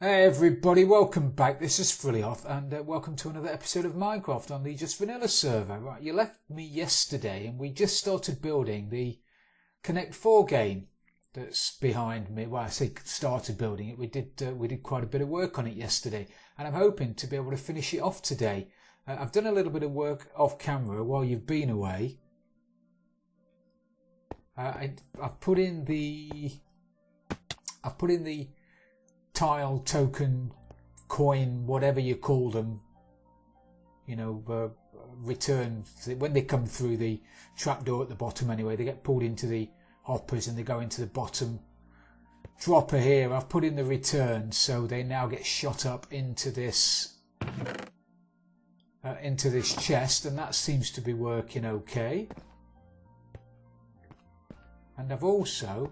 Hey everybody, welcome back. This is Frilioth and welcome to another episode of Minecraft on the Just Vanilla server. Right, you left me yesterday and we just started building the Connect 4 game that's behind me. Well, I say started building it. We did quite a bit of work on it yesterday and I'm hoping to be able to finish it off today. I've done a little bit of work off camera while you've been away. I've put in the tile, token, coin, whatever you call them, you know, return when they come through the trapdoor at the bottom. Anyway, they get pulled into the hoppers and they go into the bottom dropper here. I've put in the return, so they now get shot up into this chest, and that seems to be working okay. And I've also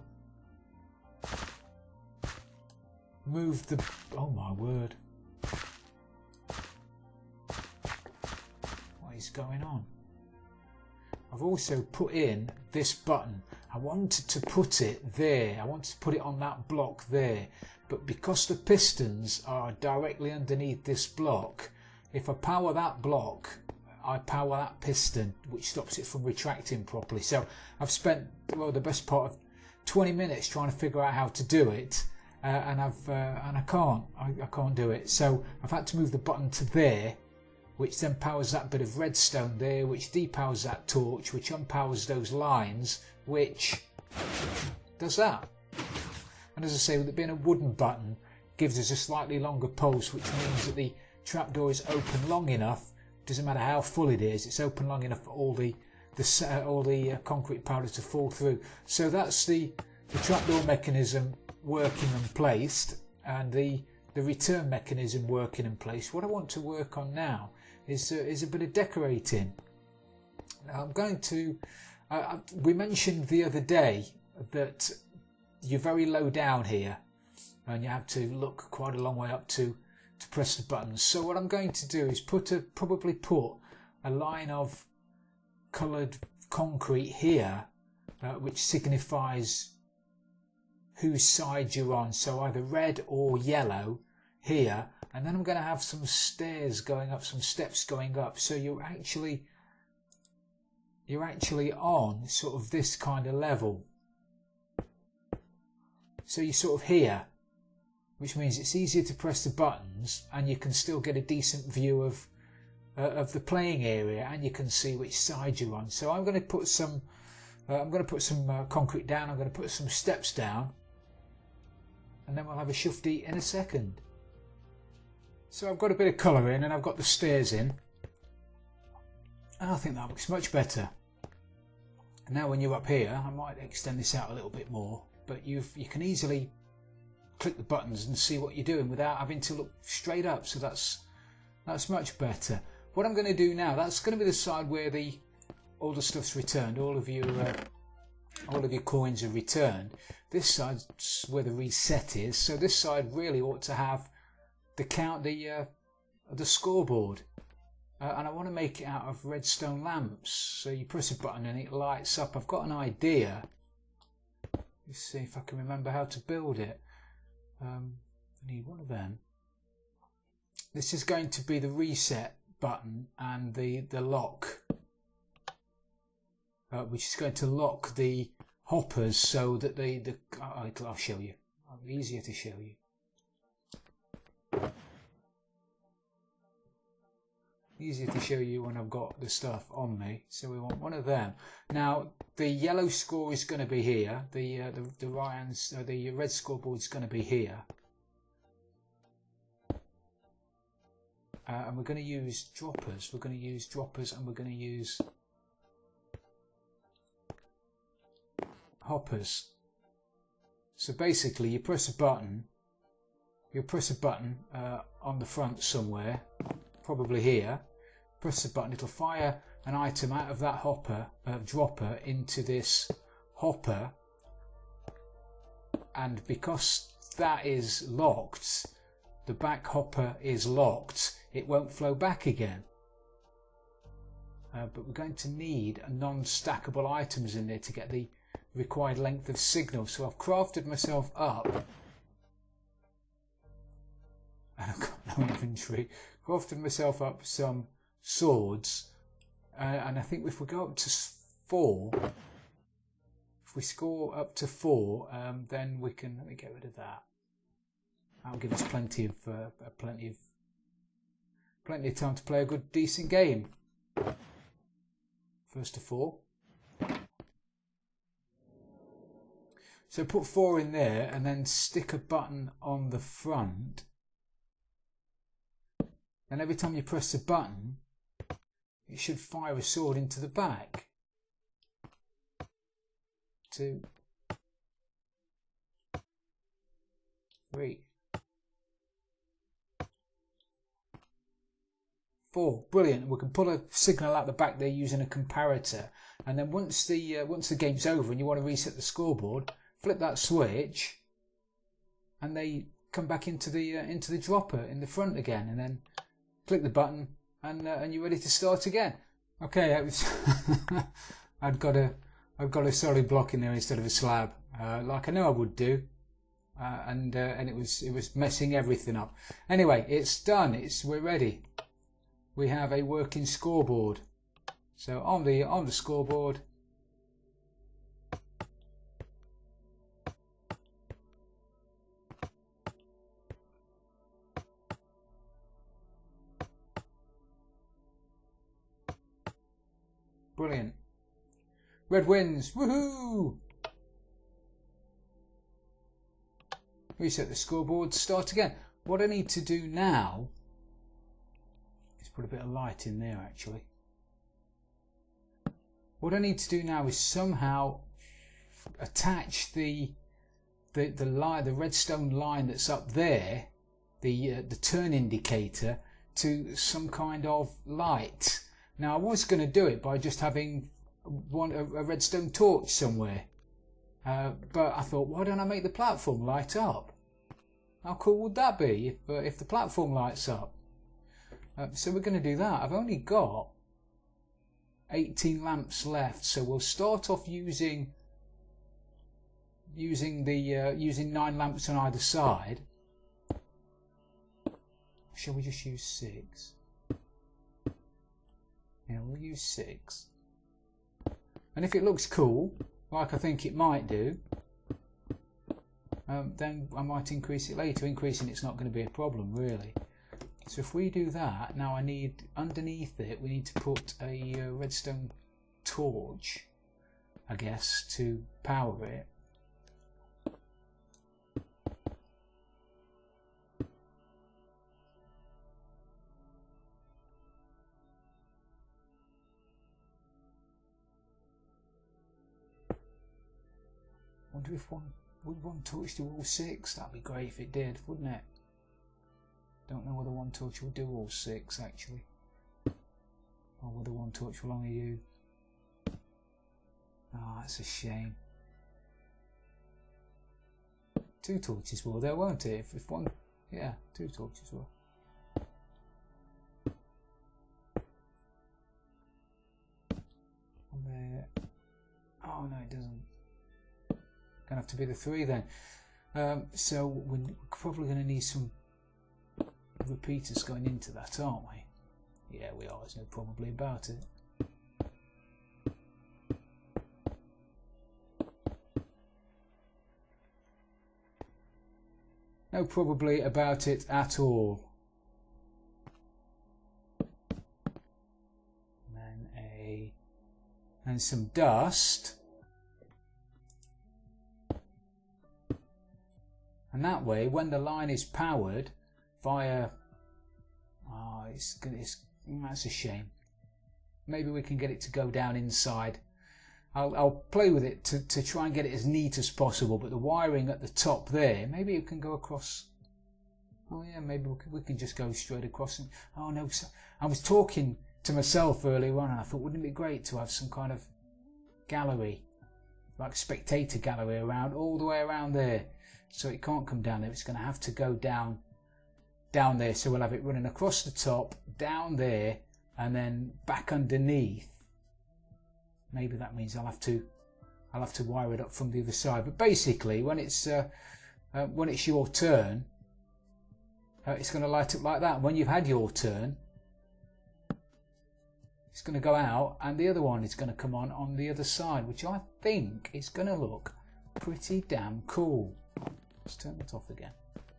move the, oh my word, what is going on? I've also put in this button. I wanted to put it there, I wanted to put it on that block there, but because the pistons are directly underneath this block, if I power that block I power that piston, which stops it from retracting properly. So I've spent, well, the best part of 20 minutes trying to figure out how to do it. And I can't do it, so I've had to move the button to there, which then powers that bit of redstone there, which depowers that torch, which unpowers those lines, which does that. And as I say, with it being a wooden button, gives us a slightly longer pulse, which means that the trapdoor is open long enough. Doesn't matter how full it is, it's open long enough for all the concrete powder to fall through. So that's the trapdoor mechanism working and placed, and the return mechanism working in place. What I want to work on now is a bit of decorating. Now I'm going to, we mentioned the other day that you're very low down here and you have to look quite a long way up to press the buttons. So what I'm going to do is probably put a line of coloured concrete here, which signifies whose side you're on, so either red or yellow here, and then I'm going to have some stairs going up, some steps going up, so you're actually on sort of this kind of level. So you're sort of here, which means it's easier to press the buttons and you can still get a decent view of the playing area, and you can see which side you're on. So I'm going to put some concrete down, I'm going to put some steps down, and then we'll have a shufti in a second. So I've got a bit of colour in and I've got the stairs in, and I think that looks much better. And now when you're up here, I might extend this out a little bit more, but you can easily click the buttons and see what you're doing without having to look straight up, so that's much better. What I'm going to do now, that's going to be the side where all the stuff's returned, all of your coins are returned. This side's where the reset is, so this side really ought to have the scoreboard, and I want to make it out of redstone lamps. So you press a button and it lights up. I've got an idea. Let's see if I can remember how to build it. I need one of them. This is going to be the reset button and the lock, which is going to lock the hoppers so that I'll show you. It'll be easier to show you. Easier to show you when I've got the stuff on me. So we want one of them. Now the yellow score is going to be here. The red scoreboard is going to be here. And we're going to use droppers. We're going to use droppers, and we're going to use hoppers. So basically you press a button, on the front somewhere, probably here. Press the button, it'll fire an item out of that dropper into this hopper, and because that is locked, the back hopper is locked, it won't flow back again. But we're going to need non-stackable items in there to get the required length of signal. So I've crafted myself up my inventory. Crafted myself up some swords, and I think if we go up to 4, if we score up to 4, then we can. Let me get rid of that. That'll give us plenty of time to play a good, decent game. First to 4. So put 4 in there, and then stick a button on the front. And every time you press the button, it should fire a sword into the back. 2, 3, 4. Brilliant. We can pull a signal out the back there using a comparator, and then once the game's over and you want to reset the scoreboard, flip that switch, and they come back into the dropper in the front again, and then click the button, and you're ready to start again. Okay, that was I've got a solid block in there instead of a slab, like I know I would do, and it was messing everything up. Anyway, it's done. We're ready. We have a working scoreboard. So on the scoreboard, brilliant. Red wins. Woohoo! Reset the scoreboard. Start again. What I need to do now is put a bit of light in there. Actually, what I need to do now is somehow attach the redstone line that's up there, the turn indicator, to some kind of light. Now I was going to do it by just having a redstone torch somewhere, but I thought, why don't I make the platform light up? How cool would that be if the platform lights up? So we're going to do that. I've only got 18 lamps left, so we'll start off using 9 lamps on either side. Shall we just use 6? Yeah, we'll use 6. And if it looks cool, like I think it might do, then I might increase it later. Increasing it's not going to be a problem, really. So if we do that, now I need, underneath it, we need to put a redstone torch, I guess, to power it. I wonder if would one torch do all 6? That'd be great if it did, wouldn't it? Don't know whether one torch will do all 6 actually, or whether one torch will only do. Oh, that's a shame. 2 torches will there, won't it? If one, yeah, 2 torches will. And there. Oh no, it doesn't. Gonna have to be the 3 then. So we're probably going to need some repeaters going into that, aren't we? Yeah, we are. There's no probably about it. No probably about it at all. And some dust. And that way, when the line is powered via, that's a shame. Maybe we can get it to go down inside. I'll play with it to try and get it as neat as possible. But the wiring at the top there, maybe it can go across. Oh yeah, maybe we can just go straight across. And, oh no, I was talking to myself earlier on, and I thought, wouldn't it be great to have some kind of gallery, like spectator gallery around all the way around there. So it can't come down there, it's going to have to go down there. So we'll have it running across the top, down there, and then back underneath. Maybe that means I'll have to wire it up from the other side. But basically, when it's your turn, it's going to light up like that. When you've had your turn, it's going to go out and the other one is going to come on the other side, which I think is going to look pretty damn cool. Let's turn that off again.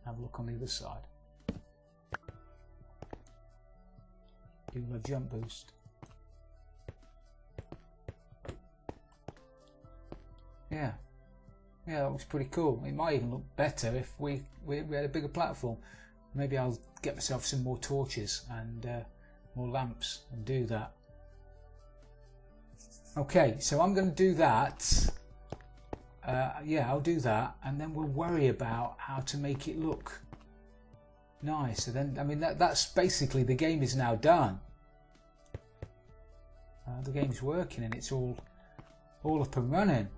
Have a look on the other side. Do a jump boost. Yeah, that looks pretty cool. It might even look better if we had a bigger platform. Maybe I'll get myself some more torches and more lamps and do that. Okay, so I'm going to do that. Yeah, I'll do that, and then we'll worry about how to make it look nice. And then, I mean, that's basically, the game is now done. The game's working and it's all up and running.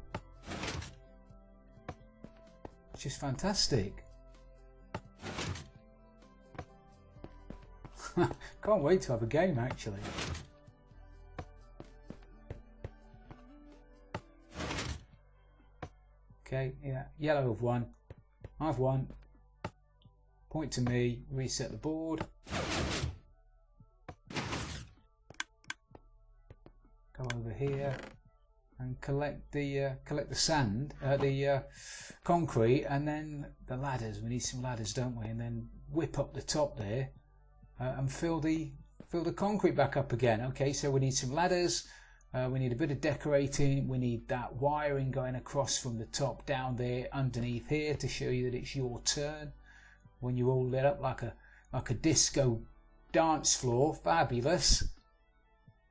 It's just fantastic. Can't wait to have a game, actually. Okay, yeah, yellow have won. I've won. Point to me, reset the board. Go over here and collect the sand, the concrete, and then the ladders. We need some ladders, don't we? And then whip up the top there and fill the concrete back up again. Okay, so we need some ladders. We need a bit of decorating. We need that wiring going across from the top down there underneath here to show you that it's your turn. When you're all lit up like a disco dance floor. Fabulous.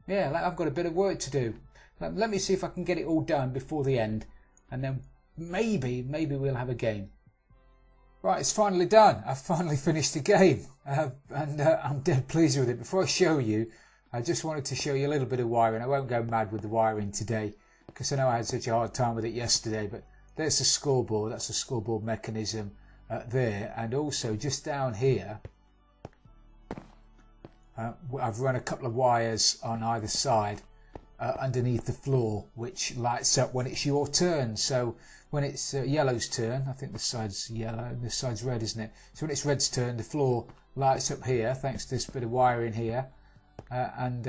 Yeah, I've got a bit of work to do. Let me see if I can get it all done before the end, and then maybe we'll have a game. Right, it's finally done. I've finally finished the game, and I'm dead pleased with it. Before I show you, I just wanted to show you a little bit of wiring. I won't go mad with the wiring today because I know I had such a hard time with it yesterday, but there's the scoreboard. That's the scoreboard mechanism there, and also just down here I've run a couple of wires on either side underneath the floor, which lights up when it's your turn. So when it's yellow's turn, I think this side's yellow and this side's red, isn't it? So when it's red's turn, the floor lights up here thanks to this bit of wiring here. And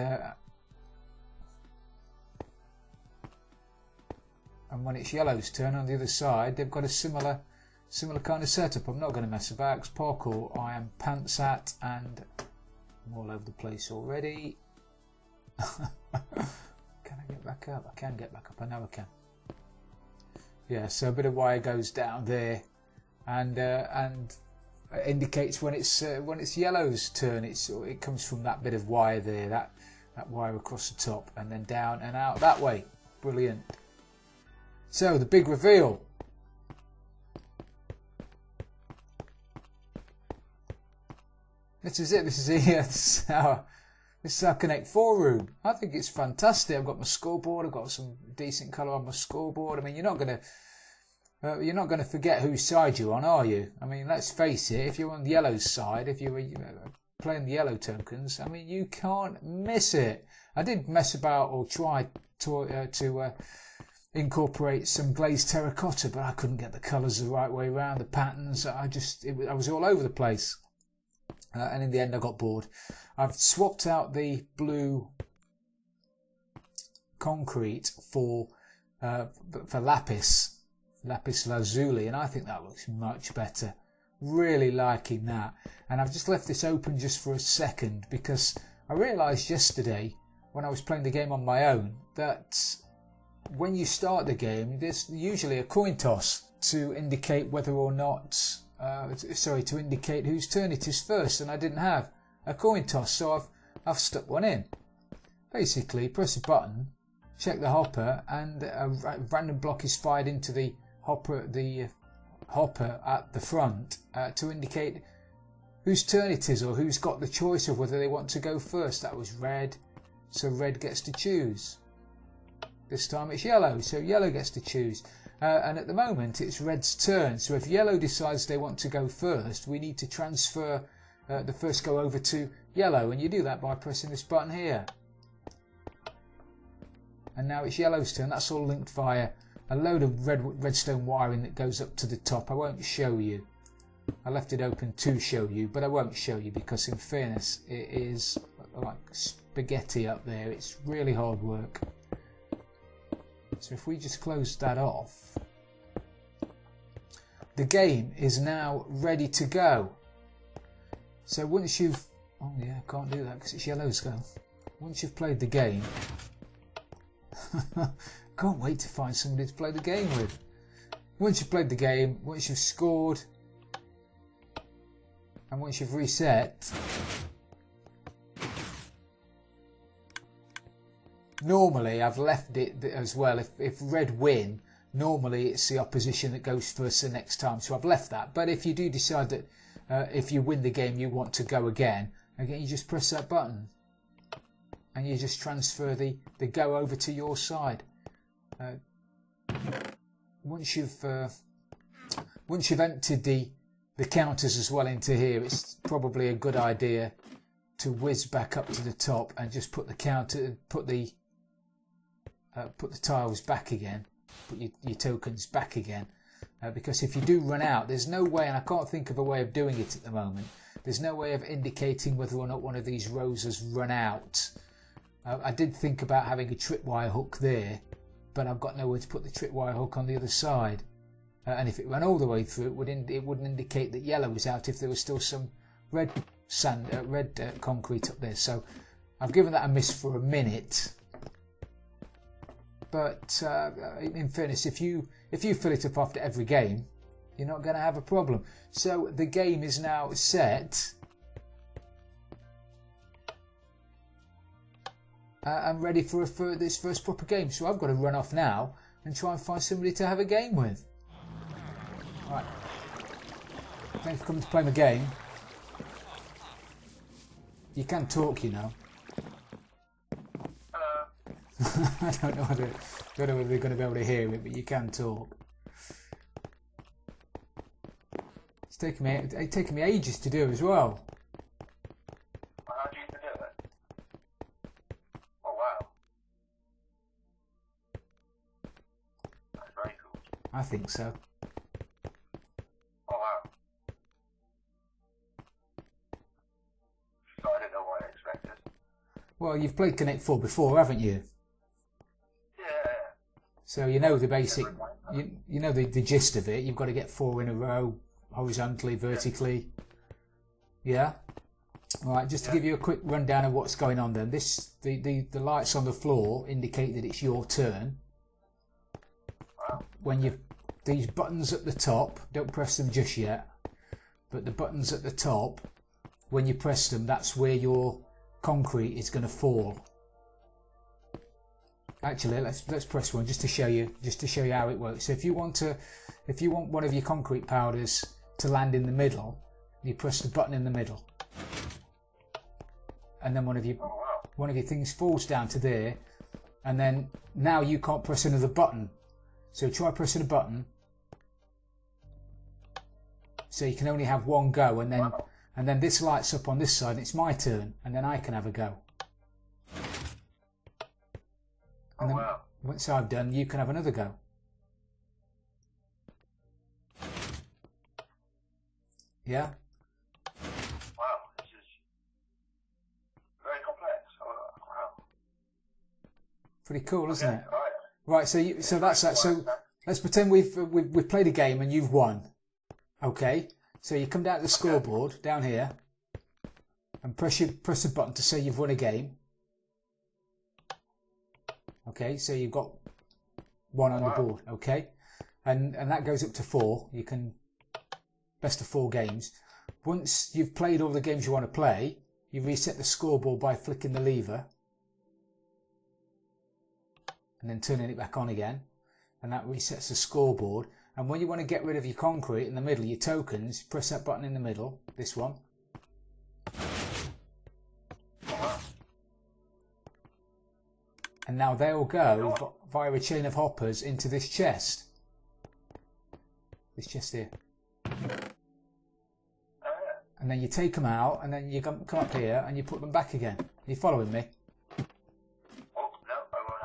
when it's yellow's turn on the other side, they've got a similar kind of setup. I'm not going to mess about because parkour I am pants at, and I'm all over the place already. Can I get back up? I can get back up. I know I can. Yeah, so a bit of wire goes down there, and indicates when it's yellow's turn. It comes from that bit of wire there, that wire across the top, and then down and out that way. Brilliant. So the big reveal. This is it. This is our Connect 4 room. I think it's fantastic. I've got my scoreboard. I've got some decent colour on my scoreboard. I mean, you're not going to forget whose side you're on, are you? I mean, let's face it. If you're on the yellow's side, if you were playing the yellow tokens, I mean, you can't miss it. I did mess about or try to incorporate some glazed terracotta, but I couldn't get the colours the right way around, the patterns. I was all over the place. And in the end I got bored. I've swapped out the blue concrete for lapis lazuli, and I think that looks much better. Really liking that. And I've just left this open just for a second because I realised yesterday when I was playing the game on my own that when you start the game there's usually a coin toss to indicate whether or not to indicate whose turn it is first, and I didn't have a coin toss, so I've stuck one in. Basically, press a button, check the hopper, and a random block is fired into the hopper at the front to indicate whose turn it is or who's got the choice of whether they want to go first. That was red, so red gets to choose. This time it's yellow, so yellow gets to choose. And at the moment it's red's turn, so if yellow decides they want to go first, we need to transfer the first go over to yellow, and you do that by pressing this button here. And now it's yellow's turn. That's all linked via a load of redstone wiring that goes up to the top. I won't show you, I left it open to show you, but I won't show you because in fairness it is like spaghetti up there. It's really hard work. So if we just close that off, the game is now ready to go. So once you've, oh yeah, I can't do that because it's yellow scale. Once you've played the game, can't wait to find somebody to play the game with. Once you've played the game, once you've scored, and once you've reset, normally I've left it as well. If red win, normally it's the opposition that goes first the next time. So I've left that. But if you do decide that if you win the game you want to go again, you just press that button and you just transfer the go over to your side. Once you've emptied the counters as well into here, it's probably a good idea to whiz back up to the top and just put the counter, put the tiles back again, put your tokens back again, because if you do run out, there's no way, and I can't think of a way of doing it at the moment, there's no way of indicating whether or not one of these rows has run out. I did think about having a tripwire hook there, but I've got nowhere to put the tripwire hook on the other side. And if it ran all the way through, it wouldn't indicate that yellow was out if there was still some red concrete up there. So I've given that a miss for a minute. But in fairness, if you fill it up after every game, you're not going to have a problem. So the game is now set. I'm ready for this first proper game. So I've got to run off now and try and find somebody to have a game with. Right. Thanks for coming to play my game. You can talk, you know. I don't know whether they're going to be able to hear it, but you can talk. It's taken me ages to do as well. How do you do it? Oh wow. That's very cool. I think so. Oh wow. So I didn't know what I expected. Well, you've played Connect 4 before, haven't you? Yeah. So you know the basic, you know the gist of it. You've got to get 4 in a row, horizontally, vertically. Yeah? Alright, just to give you a quick rundown of what's going on then. The lights on the floor indicate that it's your turn. Wow. When these buttons at the top, don't press them just yet, but the buttons at the top, when you press them, that's where your concrete is going to fall. Actually, let's press one just to show you how it works. So if you want one of your concrete powders to land in the middle, you press the button in the middle, and then one of your things falls down to there, and then now you can't press another button. So try pressing a button. So you can only have one go, and then this lights up on this side, and it's my turn, and then I can have a go. And then once I've done, you can have another go. Yeah? Wow, this is very complex. Wow. Pretty cool, isn't it? Right. Right, so that's that. So let's pretend we've played a game and you've won. Okay? So you come down to the scoreboard down here and press a button to say you've won a game. Okay, so you've got 1 on the board, okay? And that goes up to 4. You can best of 4 games. Once you've played all the games you want to play, you reset the scoreboard by flicking the lever and then turning it back on again, and that resets the scoreboard. And when you want to get rid of your concrete in the middle, your tokens, press that button in the middle, this one. And now they'll go via a chain of hoppers into this chest. This chest here. And then you take them out, and then you come up here and you put them back again. Are you following me? Oh, no, I won't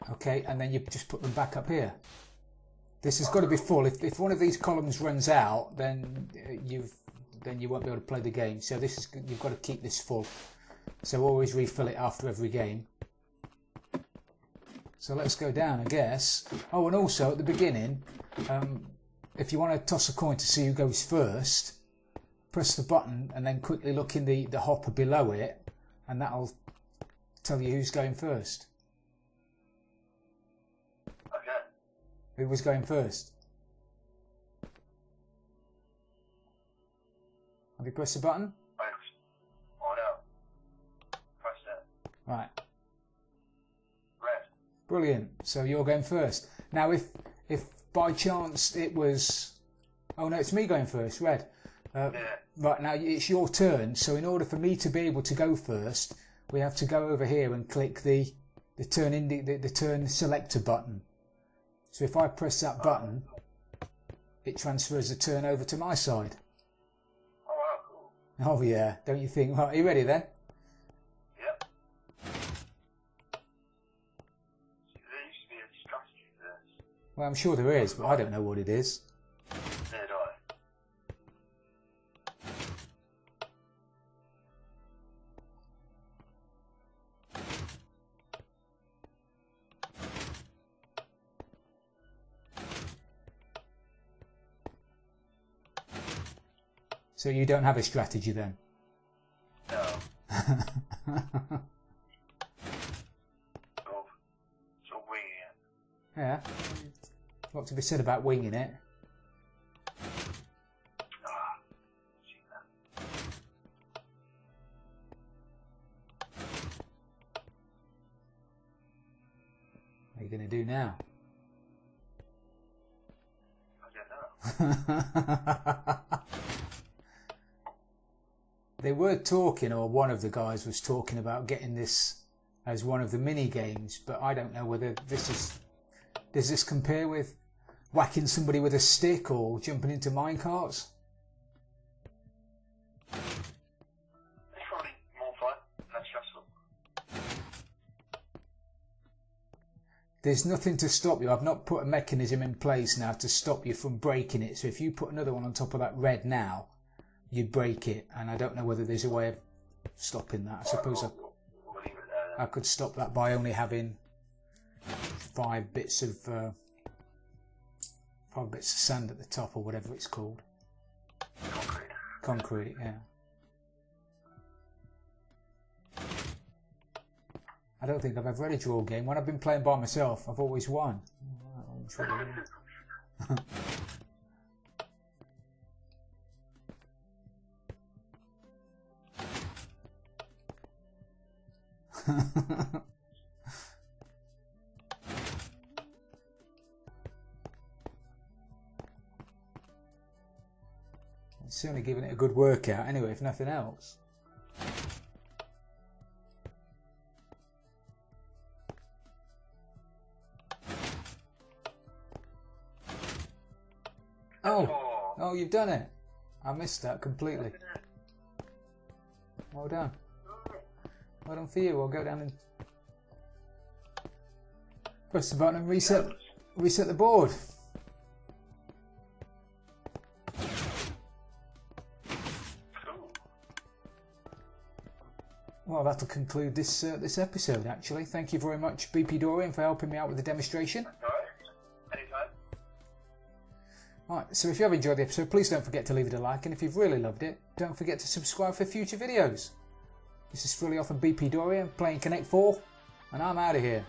have. Okay, and then you just put them back up here. This has got to be full. If one of these columns runs out, then you won't be able to play the game. So this is, you've got to keep this full. So always refill it after every game. So let's go down, I guess. Oh, and also at the beginning, if you want to toss a coin to see who goes first, press the button and then quickly look in the hopper below it, and that'll tell you who's going first. Okay. Who was going first? Have you pressed the button? Oh no. Press it. Right. Red. Brilliant. So you're going first. Now if by chance it was... Oh no, it's me going first, red. Yeah. Right, now it's your turn. So in order for me to be able to go first, we have to go over here and click the turn selector button. So if I press that button, it transfers the turn over to my side. Oh wow, cool. Oh yeah, don't you think? Right, are you ready then? Yep. There used to be a strategy for this. Well, I'm sure there is, but I don't know what it is. Neither do I. So you don't have a strategy then? No. So winging it. Yeah. What to be said about winging it? Ah, see that. What are you going to do now? I don't know. They were talking, or one of the guys was talking about getting this as one of the mini games, but I don't know whether this is... Does this compare with whacking somebody with a stick or jumping into minecarts? It's probably more fun, less stressful. There's nothing to stop you. I've not put a mechanism in place now to stop you from breaking it. So if you put another one on top of that red now, you'd break it. And I don't know whether there's a way of stopping that. I suppose We'll leave it there then. I could stop that by only having 5 bits of sand at the top, or whatever it's called. Concrete. Concrete, yeah. I don't think I've ever had a draw game. When I've been playing by myself, I've always won. It's certainly giving it a good workout anyway, if nothing else. Oh, you've done it. I missed that completely. Well done. Well done for you. I'll go down and press the button and reset the board. Well, that'll conclude this episode, actually. Thank you very much, BPDorian, for helping me out with the demonstration. Right, so if you have enjoyed the episode, please don't forget to leave it a like, and if you've really loved it, don't forget to subscribe for future videos. This is Frilioth and BPDorian playing Connect 4, and I'm out of here.